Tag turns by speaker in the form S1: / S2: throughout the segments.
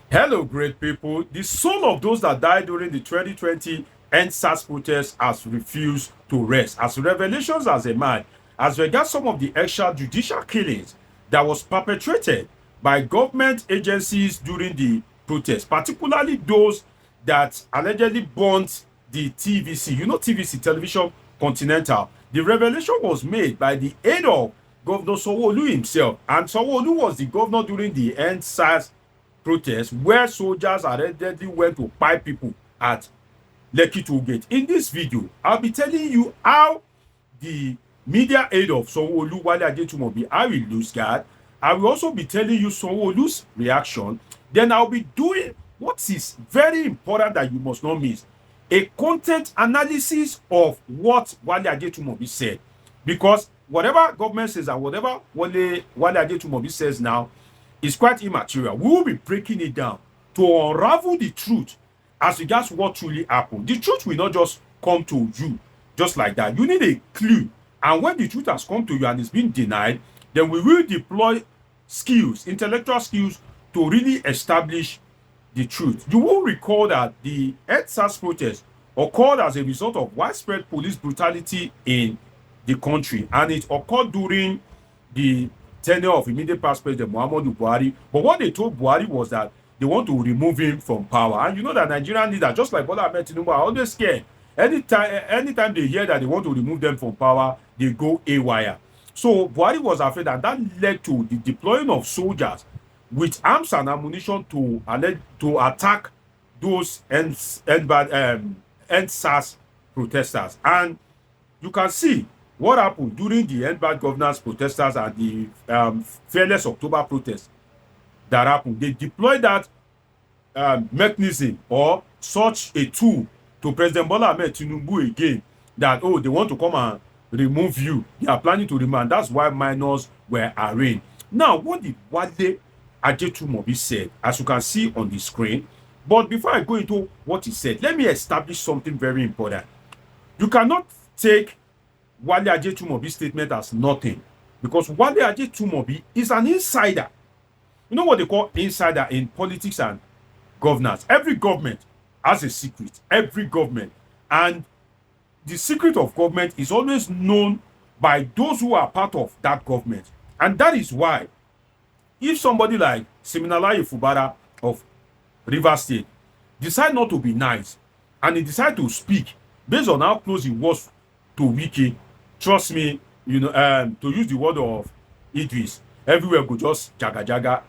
S1: Hello, great people. The soul of those that died during the 2020 EndSARS protest has refused to rest. As revelations as a man, as regards some of the extrajudicial killings that was perpetrated by government agencies during the protest, particularly those that allegedly burnt the TVC. You know TVC, Television Continental. The revelation was made by the aide of Governor Sanwo-Olu himself, and Sanwo-Olu was the governor during the EndSARS protest where soldiers allegedly went to kpai people at Lekki toll gate. In this video, I'll be telling you how the media aide of Sanwo-Olu, Wale Ajetunmobi, how he lose guard. I will also be telling you Sanwo-Olu's reaction. Then I'll be doing what is very important that you must not miss, a content analysis of what Wale Ajetunmobi said. Because whatever government says and whatever Wale Ajetunmobi says now is quite immaterial. We will be breaking it down to unravel the truth as regards what truly happened. The truth will not just come to you just like that. You need a clue. And when the truth has come to you and it's been denied, then we will deploy skills, intellectual skills, to really establish the truth. You will recall that the EndSARS protest occurred as a result of widespread police brutality in the country, and it occurred during the tenure of immediate past President Muhammadu Buhari. But what they told Buhari was that they want to remove him from power. And you know that Nigerian leaders, just like Bola Ahmed Tinubu, are always scared. Anytime they hear that they want to remove them from power, they go haywire. So Buhari was afraid, and that led to the deploying of soldiers with arms and ammunition to attack those EndSARS protesters. And you can see what happened during the End Bad Governance protesters and the Fearless October protest that happened. They deployed that mechanism or such a tool to President Bola Ahmed Tinubu again, that, oh, they want to come and remove you. They are planning to remove, and that's why minors were arraigned. Now, what did Wale Ajetunmobi said, as you can see on the screen? But before I go into what he said, let me establish something very important. You cannot take Wale Ajetunmobi's statement as nothing, because Wale Ajetunmobi is an insider. You know what they call insider in politics and governance? Every government has a secret. Every government. And the secret of government is always known by those who are part of that government. And that is why, if somebody like Siminalayi Fubara of Rivers State decide not to be nice and he decide to speak based on how close he was to Wiki, trust me, to use the word of Idris, everywhere go just jaga jaga.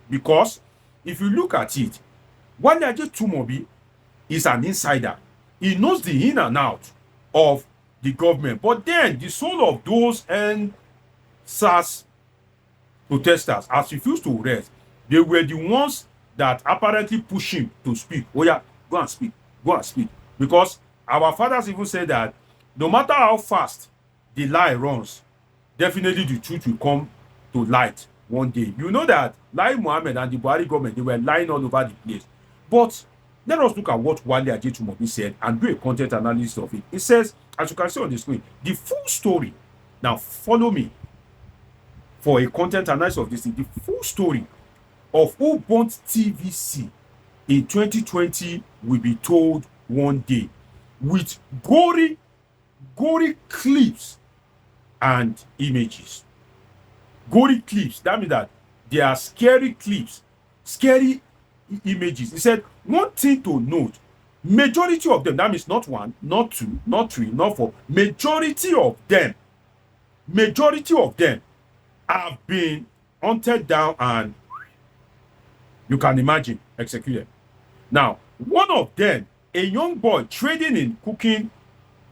S1: Because if you look at it, Wale Ajetunmobi is an insider. He knows the in and out of the government. But then the soul of those EndSARS protesters has refused to rest. They were the ones that apparently push him to speak. Oh yeah, go and speak. Go and speak. Because our fathers even said that no matter how fast the lie runs, definitely the truth will come to light one day. You know that Lai Mohammed and the Buhari government, they were lying all over the place. But let us look at what Wale Ajetunmobi said and do a content analysis of it. It says, as you can see on the screen, the full story. Now follow me for a content analysis of this thing. The full story of who burnt TVC in 2020 will be told one day, with gory clips and images. Gory clips, that means that they are scary clips, scary images. He said one thing to note: majority of them, that means not one, not two, not three, not four, majority of them have been hunted down and, you can imagine, executed. Now, one of them, a young boy trading in cooking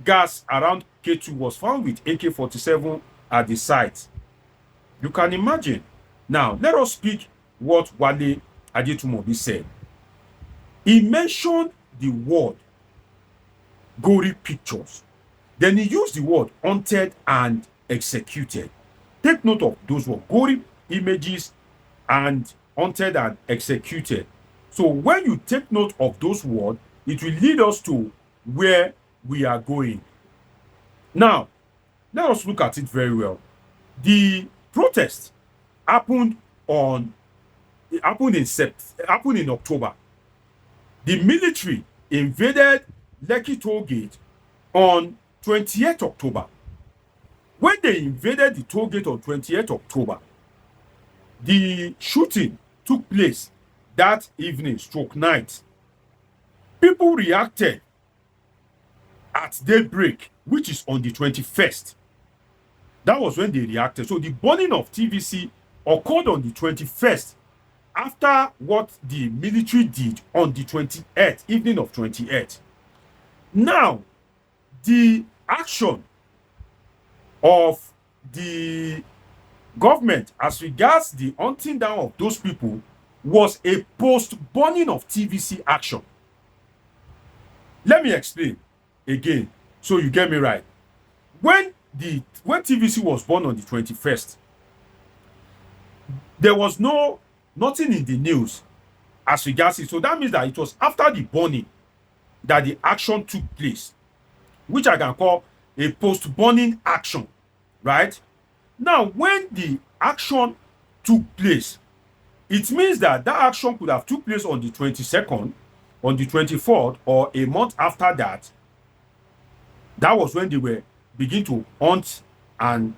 S1: gas around Ketu, was found with AK-47 at the site. You can imagine. Now, let us speak what Wale Ajetunmobi said. He mentioned the word gory pictures. Then he used the word hunted and executed. Take note of those words: gory images and hunted and executed. So when you take note of those words, it will lead us to where we are going. Now, let us look at it very well. The protest happened on it happened in October. The military invaded Lekki toll gate on 28th October. When they invaded the toll gate on 28th October, the shooting took place that evening, stroke night. People reacted at daybreak, which is on the 21st. That was when they reacted. So the burning of TVC occurred on the 21st, after what the military did on the 28th, evening of 28th. Now, the action of the government as regards the hunting down of those people was a post-burning of TVC action. Let me explain again so you get me right. When TVC was born on the 21st, there was nothing in the news as regards it. So that means that it was after the burning that the action took place, which I can call a post-burning action, right? Now, when the action took place, it means that that action could have took place on the 22nd, on the 24th, or a month after that. That was when they were begin to hunt and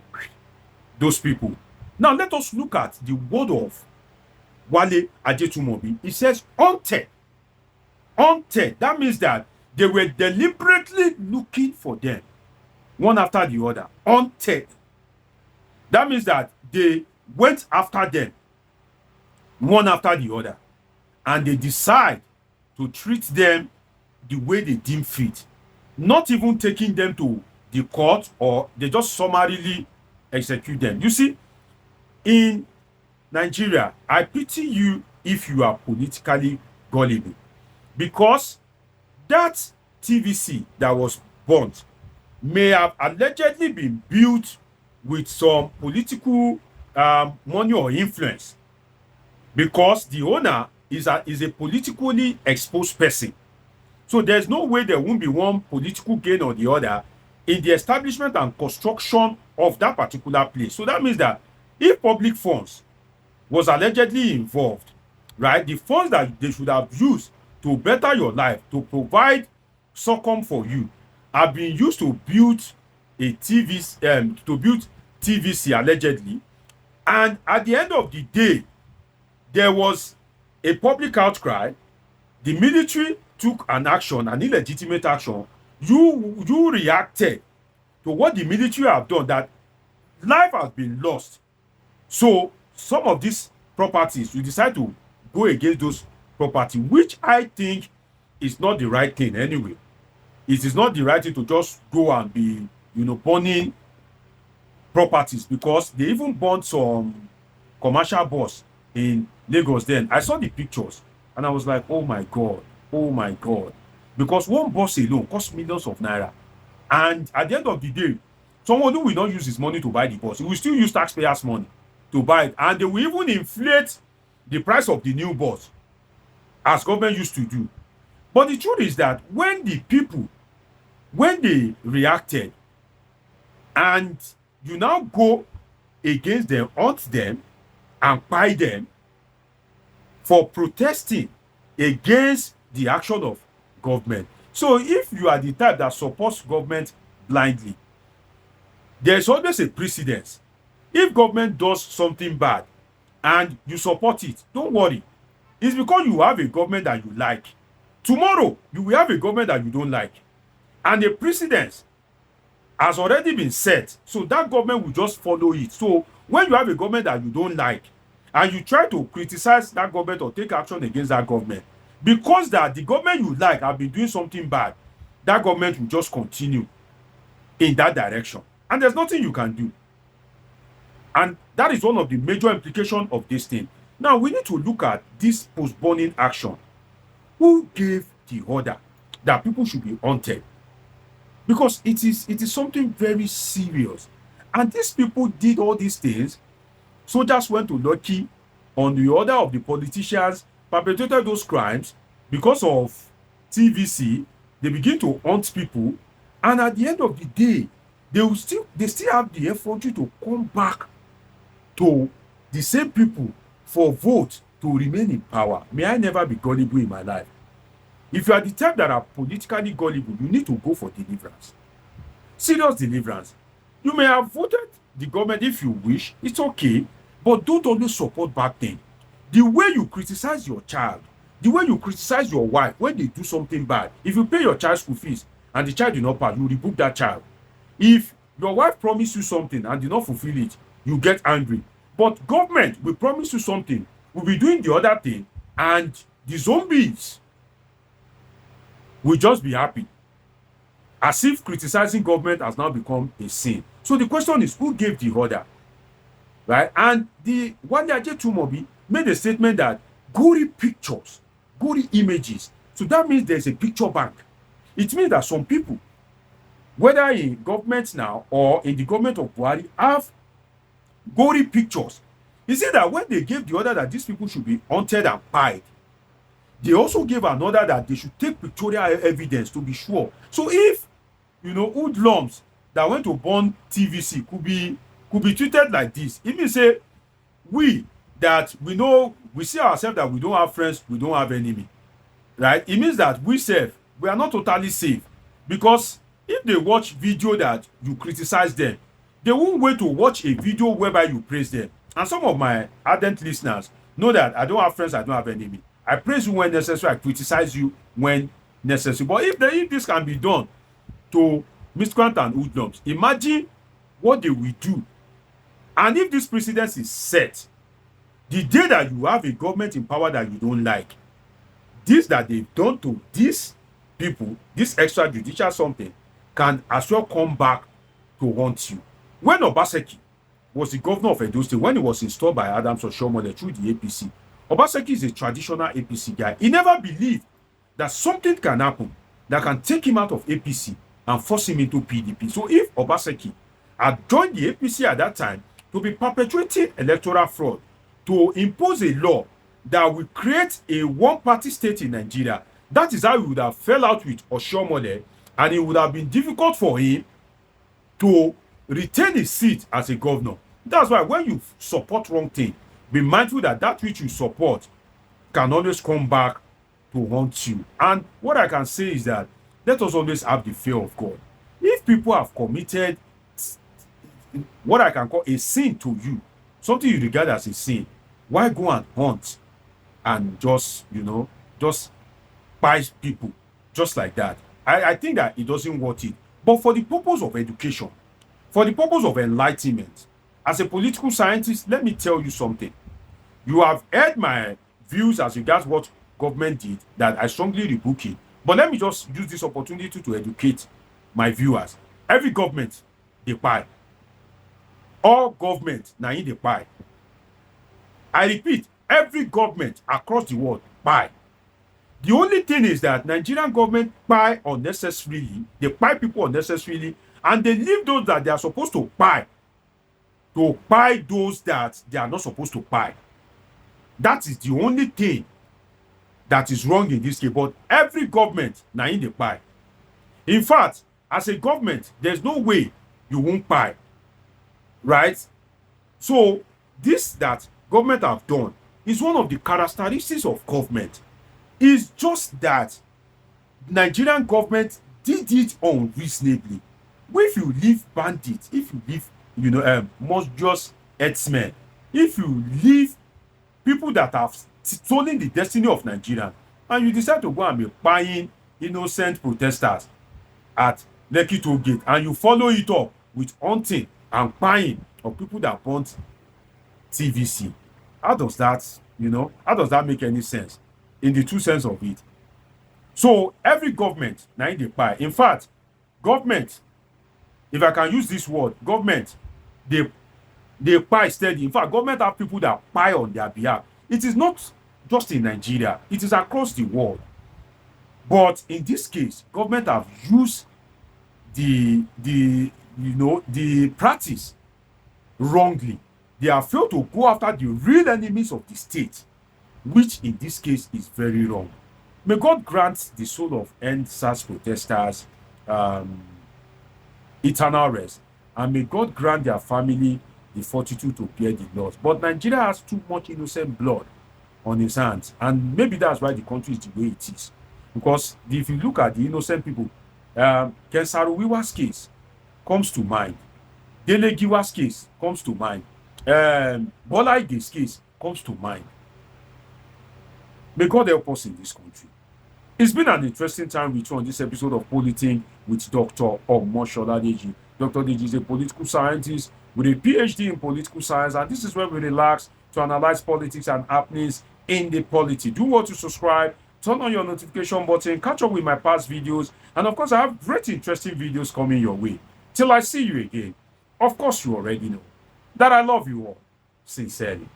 S1: those people. Now, let us look at the word of Wale Ajetunmobi. It says hunted. Hunted. That means that they were deliberately looking for them, one after the other. Hunted. That means that they went after them, one after the other, and they decide to treat them the way they deem fit, not even taking them to the court, or they just summarily execute them. You see, in Nigeria, I pity you if you are politically gullible, because that TVC that was burnt may have allegedly been built with some political money or influence, because the owner is a politically exposed person. So there's no way there won't be one political gain or the other in the establishment and construction of that particular place. So that means that if public funds was allegedly involved, right, the funds that they should have used to better your life, to provide succum for you, have been used to build a TVC allegedly. And at the end of the day, there was a public outcry. The military took an action, an illegitimate action. You reacted to what the military have done, that life has been lost. So some of these properties, you decide to go against those property, which I think is not the right thing anyway. It is not the right thing to just go and be, burning properties, because they even burned some commercial bus in Lagos then. I saw the pictures and I was like, oh my God, because one bus alone costs millions of naira. And at the end of the day, someone who will not use his money to buy the bus, he will still use taxpayers' money to buy it, and they will even inflate the price of the new bus, as government used to do. But the truth is that when the people, when they reacted, and you now go against them, hunt them, and buy them for protesting against the action of government. So if you are the type that supports government blindly, there's always a precedence. If government does something bad and you support it, don't worry. It's because you have a government that you like. Tomorrow, you will have a government that you don't like. And the precedence has already been set. So that government will just follow it. So when you have a government that you don't like, and you try to criticize that government or take action against that government, because that the government you like have been doing something bad, that government will just continue in that direction. And there's nothing you can do. And that is one of the major implications of this thing. Now, we need to look at this post-burning action. Who gave the order that people should be hunted? Because it is something very serious. And these people did all these things. Soldiers went to Lekki on the order of the politicians, perpetrated those crimes. Because of TVC, they begin to hunt people. And at the end of the day, they still have the effort to come back to the same people for vote to remain in power. May I never be gullible in my life. If you are the type that are politically gullible, you need to go for deliverance. Serious deliverance. You may have voted the government if you wish, it's okay, but don't always support bad things. The way you criticize your child, the way you criticize your wife when they do something bad, if you pay your child school fees and the child did not pay, you rebuke that child. If your wife promised you something and did not fulfill it, you get angry. But government will promise you something, will be doing the other thing, and the zombies will just be happy. As if criticizing government has now become a sin. So the question is, who gave the order? Right? And the Wale Ajetunmobi made a statement that gory pictures, gory images. So that means there's a picture bank. It means that some people, whether in government now or in the government of Buhari, have gory pictures. You see that when they gave the order that these people should be hunted and pied, they also gave an order that they should take pictorial evidence to be sure. So if, hoodlums that went to burn TVC could be treated like this, it means say we see ourselves that we don't have friends, we don't have enemy, right? It means that we are not totally safe, because if they watch video that you criticize them, they won't wait to watch a video whereby you praise them. And some of my ardent listeners know that I don't have friends, I don't have enemy. I praise you when necessary, I criticize you when necessary. But if this can be done to miscreants and hoodlums, imagine what they will do. And if this precedent is set, the day that you have a government in power that you don't like, this that they've done to these people, this extrajudicial something, can as well come back to haunt you. When Obaseki was the governor of Edo State, when he was installed by Adams Oshiomhole through the APC, Obaseki is a traditional APC guy. He never believed that something can happen that can take him out of APC and force him into PDP. So if Obaseki had joined the APC at that time to be perpetuating electoral fraud, to impose a law that will create a one-party state in Nigeria, that is how he would have fell out with Oshiomhole, and it would have been difficult for him to retain his seat as a governor. That's why when you support wrong thing, be mindful that that which you support can always come back to haunt you. And what I can say is that let us always have the fear of God. If people have committed what I can call a sin to you, something you regard as a sin, why go and hunt and just buy people just like that? I think that it doesn't worth it. But for the purpose of education, for the purpose of enlightenment, as a political scientist, let me tell you something. You have heard my views as regards what government did, that I strongly rebuke it. But let me just use this opportunity to educate my viewers. Every government, they buy. All government, now in they buy. I repeat, every government across the world buy. The only thing is that Nigerian government buy unnecessarily. They buy people unnecessarily, and they leave those that they are supposed to buy those that they are not supposed to buy. That is the only thing that is wrong in this case. But every government now in the buy. In fact, as a government, there's no way you won't buy, right? So this that government have done is one of the characteristics of government. It's just that Nigerian government did it unreasonably. If you leave bandits, if you leave monstrous herdsmen, if you leave people that have stolen the destiny of Nigeria, and you decide to go and be buying innocent protesters at Lekki Toll Gate, and you follow it up with hunting and buying of people that burnt TVC, how does that make any sense in the true sense of it? So every government now in the buy. In fact, government, if I can use this word, government, they buy steady. In fact, government have people that buy on their behalf. It is not just in Nigeria, it is across the world. But in this case, government have used the practice wrongly. They have failed to go after the real enemies of the state, which in this case is very wrong. May God grant the soul of EndSARS protesters eternal rest, and may God grant their family the fortitude to bear the loss. But Nigeria has too much innocent blood on his hands. And maybe that's why the country is the way it is. Because if you look at the innocent people, Kensaruwiwa's case comes to mind. Dele Giwa's case comes to mind. Bola Ige's case comes to mind. May God help us in this country. It's been an interesting time with you on this episode of Politing with Dr. Omoshola Deji. Dr. Deji is a political scientist with a PhD in political science, and this is where we relax to analyze politics and happenings in the polity. Do want to subscribe, turn on your notification button, catch up with my past videos, and of course, I have great interesting videos coming your way. Till I see you again, of course, you already know that I love you all sincerely.